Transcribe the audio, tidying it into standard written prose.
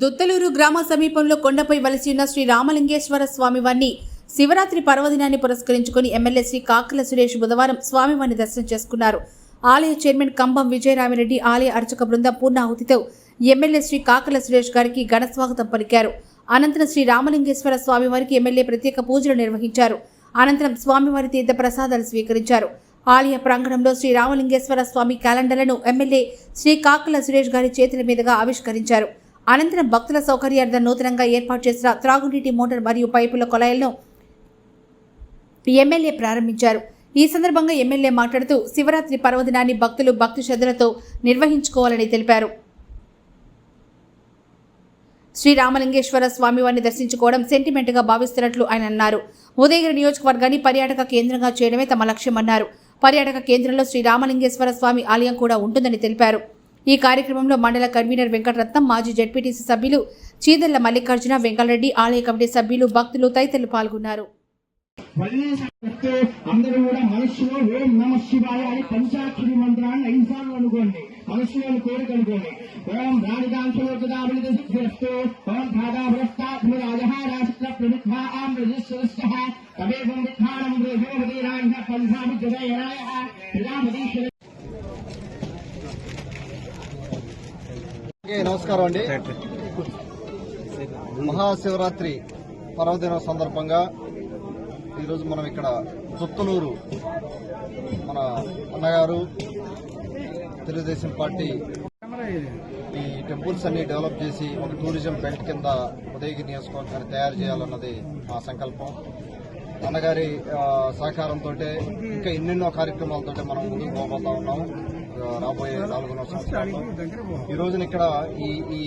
దుత్తలూరు గ్రామ సమీపంలో కొండపై వలసి ఉన్న శ్రీ రామలింగేశ్వర స్వామివారిని శివరాత్రి పర్వదినాన్ని పురస్కరించుకుని ఎమ్మెల్యే శ్రీ కాకల సురేష్ బుధవారం స్వామివారిని దర్శనం చేసుకున్నారు. ఆలయ చైర్మన్ కంబం విజయరామిరెడ్డి, ఆలయ అర్చక బృందం పూర్ణాహుతితో ఎమ్మెల్యే శ్రీ కాకల సురేష్ గారికి ఘన స్వాగతం పలికారు. అనంతరం శ్రీ రామలింగేశ్వర స్వామివారికి ఎమ్మెల్యే ప్రత్యేక పూజలు నిర్వహించారు. అనంతరం స్వామివారి తీర్థ ప్రసాదాలు స్వీకరించారు. ఆలయ ప్రాంగణంలో శ్రీ రామలింగేశ్వర స్వామి క్యాలెండర్లను ఎమ్మెల్యే శ్రీ కాకల సురేష్ గారి చేతుల మీదుగా ఆవిష్కరించారు. అనంతరం భక్తుల సౌకర్యార్థం నూతనంగా ఏర్పాటు చేసిన త్రాగునీటి మోటార్ మరియు పైపుల కొలాయిలను ఎమ్మెల్యే ప్రారంభించారు. ఈ సందర్భంగా ఎమ్మెల్యే మాట్లాడుతూ శివరాత్రి పర్వదినాన్ని భక్తులు భక్తి శ్రద్ధలతో నిర్వహించుకోవాలని తెలిపారు. శ్రీ రామలింగేశ్వర స్వామివారిని దర్శించుకోవడం సెంటిమెంట్గా భావిస్తున్నట్లు ఆయన అన్నారు. ఉదయగిరి నియోజకవర్గాన్ని పర్యాటక కేంద్రంగా చేయడమే తమ లక్ష్యమన్నారు. పర్యాటక కేంద్రంలో శ్రీ రామలింగేశ్వర స్వామి ఆలయం కూడా ఉంటుందని తెలిపారు. ఈ కార్యక్రమంలో మండల కన్వీనర్ వెంకటరత్నం, మాజీ జెడ్పీటీసీ సభ్యులు చీదర్ల మల్లికార్జున, వెంకటరెడ్డి, ఆలయ కమిటీ సభ్యులు, భక్తులు తదితరులు పాల్గొన్నారు. అందరూ కూడా మనస్సులో ఓం నమ శివాయ అని పంచాక్షరి మంత్రాన్ని 5 సార్లు అనుకోండి. మనస్సులోని కోరిక అనుకోండి. ఓం రాజకాంక్షలోకదాభిస్తు ఓం భాగాభ్రష్టాత్మరాజహారాష్ట్ర ప్రముఖాం రజిస్వరస్య కవేవం విధానం బ్రహ్మవదీరాంగ పంచామి జగయరాయ ప్రజాపతీశ్వర. నమస్కారం అండి. మహాశివరాత్రి పర్వదినం సందర్భంగా ఈరోజు మనం ఇక్కడ దుత్తలూరు మన అన్నగారు తెలుగుదేశం పార్టీ ఈ టెంపుల్స్ అన్ని డెవలప్ చేసి ఒక టూరిజం బెల్ట్ కింద ఉదయగిరి నియోజకవర్గాన్ని తయారు చేయాలన్నది మా సంకల్పం. అన్నగారి సహకారంతో ఇంకా ఎన్నెన్నో కార్యక్రమాలతో మనం ముందుకు పోబోతా ఉన్నాం రాబోయే 4 సంవత్సరాల్లో. ఈ రోజున ఇక్కడ ఈ